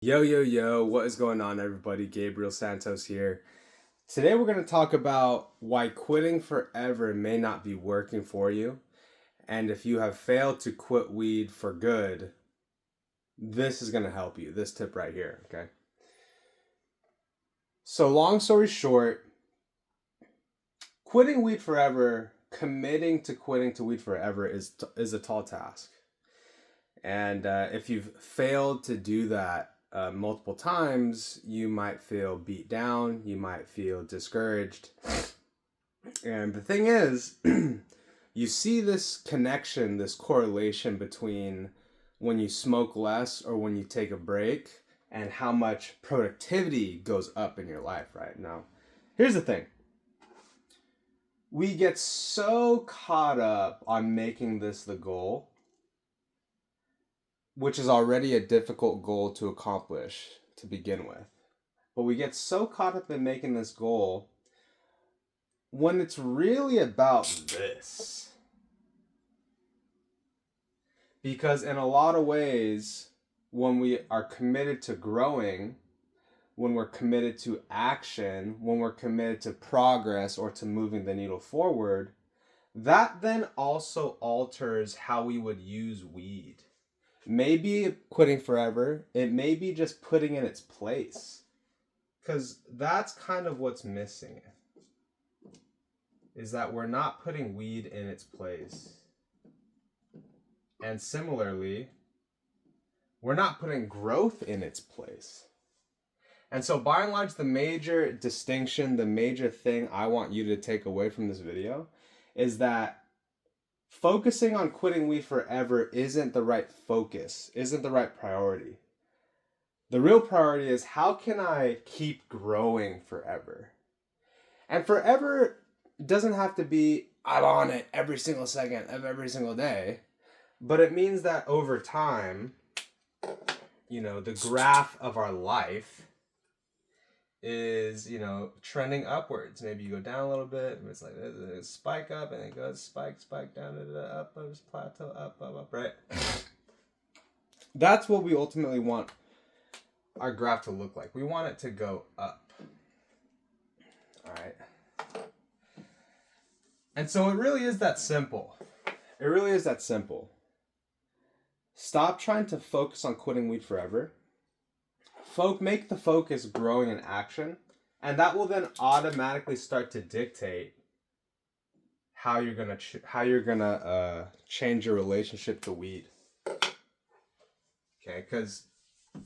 Yo, yo, yo, what is going on, everybody? Gabriel Santos here. Today, we're going to talk about why quitting forever may not be working for you. And if you have failed to quit weed for good, this is going to help you. This tip right here, okay? So, long story short, quitting weed forever, committing to quitting to weed forever is a tall task. And if you've failed to do that multiple times, you might feel beat down, you might feel discouraged. And the thing is, you see this connection, this correlation between when you smoke less or when you take a break and how much productivity goes up in your life right now. Here's the thing. We get so caught up on making this the goal, which is already a difficult goal to accomplish to begin with. But we get so caught up in making this goal when it's really about this. Because in a lot of ways, when we are committed to growing, when we're committed to action, when we're committed to progress or to moving the needle forward, that then also alters how we would use weed. Maybe quitting forever, it may be just putting in its place. Because that's kind of what's missing. Is that we're not putting weed in its place. And similarly, we're not putting growth in its place. And so by and large, the major distinction, the major thing I want you to take away from this video is that focusing on quitting weed forever isn't the right focus, isn't the right priority. The real priority is, how can I keep growing forever? And forever doesn't have to be I'm on it every single second of every single day, but it means that over time, the graph of our life is, trending upwards. Maybe you go down a little bit, it's like a spike up, and it goes spike down, up, plateau, up, right? That's what we ultimately want our graph to look like. We want it to go up. All right. And so it really is that simple. It really is that simple. Stop trying to focus on quitting weed forever. Make the focus growing in action, and that will then automatically start to dictate how you're gonna change your relationship to weed. Okay, because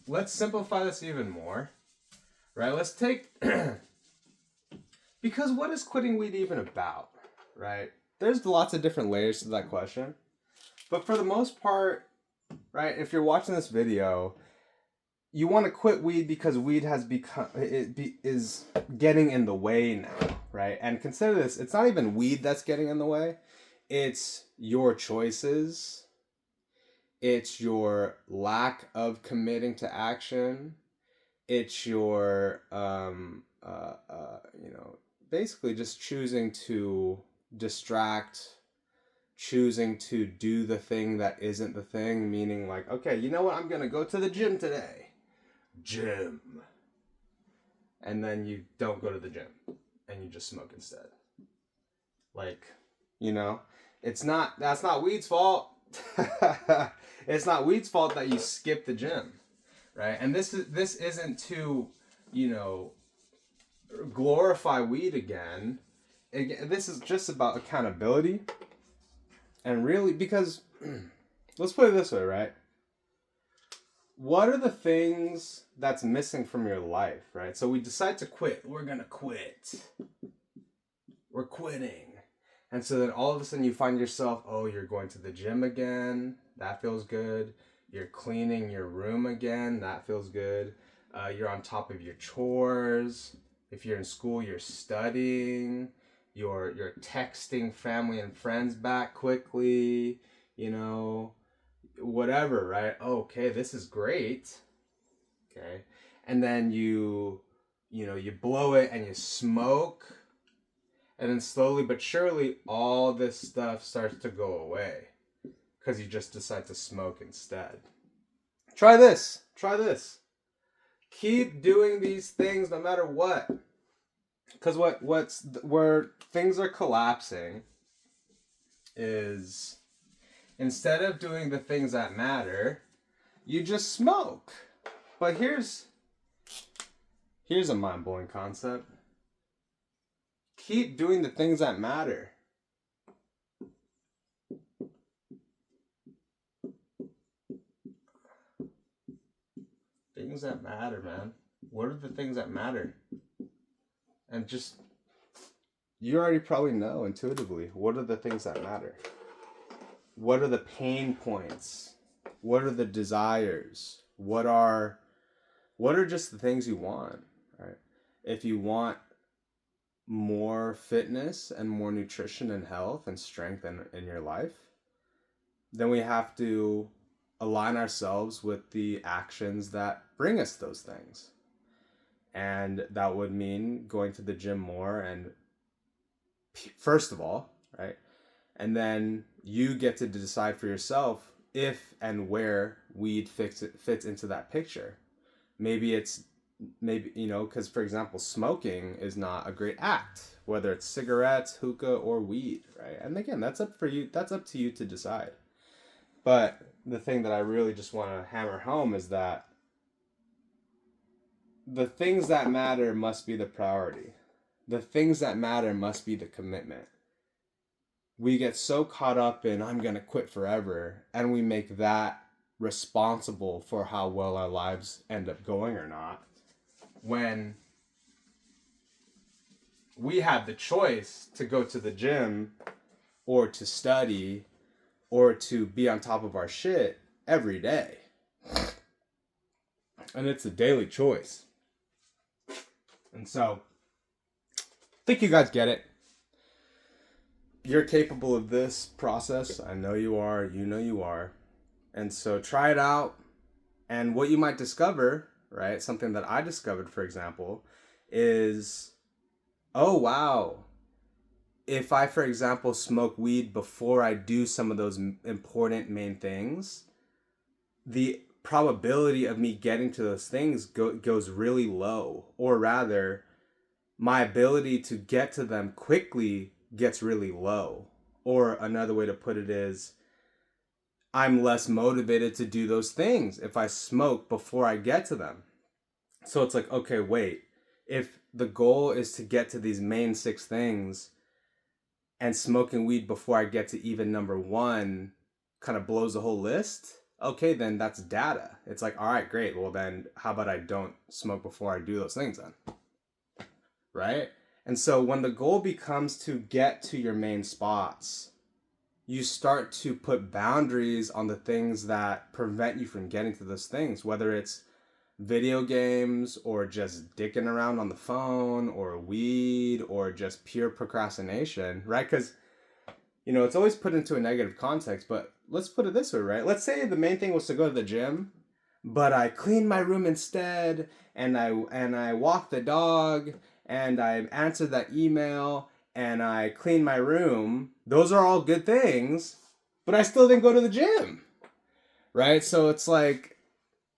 let's simplify this even more, right? Let's take because what is quitting weed even about, right? There's lots of different layers to that question, but for the most part, right? If you're watching this video, you want to quit weed because weed has is getting in the way now, right? And consider this, it's not even weed that's getting in the way. It's your choices. It's your lack of committing to action. It's your, basically just choosing to distract, choosing to do the thing that isn't the thing, meaning like, okay, you know what? I'm going to go to the gym today. Gym. And then you don't go to the gym and you just smoke instead. That's not weed's fault. It's not weed's fault that you skip the gym, right? And this isn't to, glorify weed again. This is just about accountability. And really, because let's put it this way, right? What are the things that's missing from your life, right? So we decide to quit. We're going to quit. We're quitting. And so then all of a sudden you find yourself, you're going to the gym again. That feels good. You're cleaning your room again. That feels good. You're on top of your chores. If you're in school, you're studying. You're texting family and friends back quickly, whatever, right? Okay, this is great. Okay. And then you blow it and you smoke. And then slowly but surely, all this stuff starts to go away because you just decide to smoke instead. Try this. Keep doing these things no matter what. Because where things are collapsing is, instead of doing the things that matter, you just smoke. But here's a mind-blowing concept. Keep doing the things that matter. Things that matter, man. What are the things that matter? And just, you already probably know intuitively, what are the things that matter? What are the pain points? What are the desires? What are just the things you want, right? If you want more fitness and more nutrition and health and strength in your life, then we have to align ourselves with the actions that bring us those things. And that would mean going to the gym more, and first of all, right? And then you get to decide for yourself if and where weed fits into that picture. Maybe because for example, smoking is not a great act, whether it's cigarettes, hookah, or weed, right? And again, that's up to you to decide. But the thing that I really just want to hammer home is that the things that matter must be the priority. The things that matter must be the commitment. We get so caught up in, I'm going to quit forever, and we make that responsible for how well our lives end up going or not, when we have the choice to go to the gym or to study or to be on top of our shit every day. And it's a daily choice. And so, I think you guys get it. You're capable of this process. I know you are. You know you are. And so try it out. And what you might discover, right? Something that I discovered, for example, is, oh, wow. If I, for example, smoke weed before I do some of those important main things, the probability of me getting to those things goes really low. Or rather, my ability to get to them quickly gets really low. Or another way to put it is, I'm less motivated to do those things if I smoke before I get to them. So it's like, okay, wait. If the goal is to get to these main 6 things, and smoking weed before I get to even number 1 kind of blows the whole list, okay, then that's data. It's like, all right, great. Well, then how about I don't smoke before I do those things then? Right? And so when the goal becomes to get to your main spots, you start to put boundaries on the things that prevent you from getting to those things, whether it's video games or just dicking around on the phone or weed or just pure procrastination, right? Because, it's always put into a negative context, but let's put it this way, right? Let's say the main thing was to go to the gym, but I cleaned my room instead, and I walked the dog, and I answered that email, and I cleaned my room. Those are all good things, but I still didn't go to the gym, right? So it's like,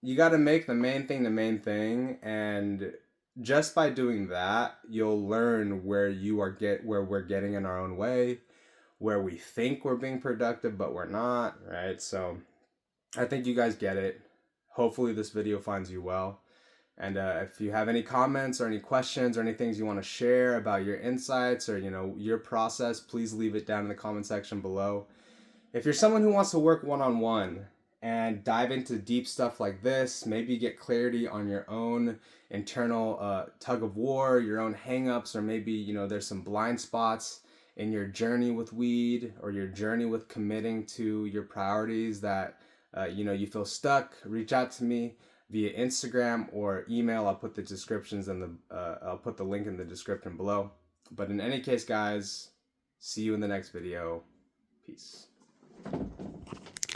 you got to make the main thing the main thing, and just by doing that, you'll learn where we're getting in our own way, where we think we're being productive but we're not, right? So I think you guys get it. Hopefully this video finds you well. And if you have any comments or any questions or any things you want to share about your insights or your process, please leave it down in the comment section below. If you're someone who wants to work one-on-one and dive into deep stuff like this, maybe get clarity on your own internal tug of war, your own hangups, or maybe there's some blind spots in your journey with weed or your journey with committing to your priorities that you feel stuck, reach out to me via Instagram or email. I'll put the descriptions and I'll put the link in the description below. But in any case, guys, see you in the next video. Peace.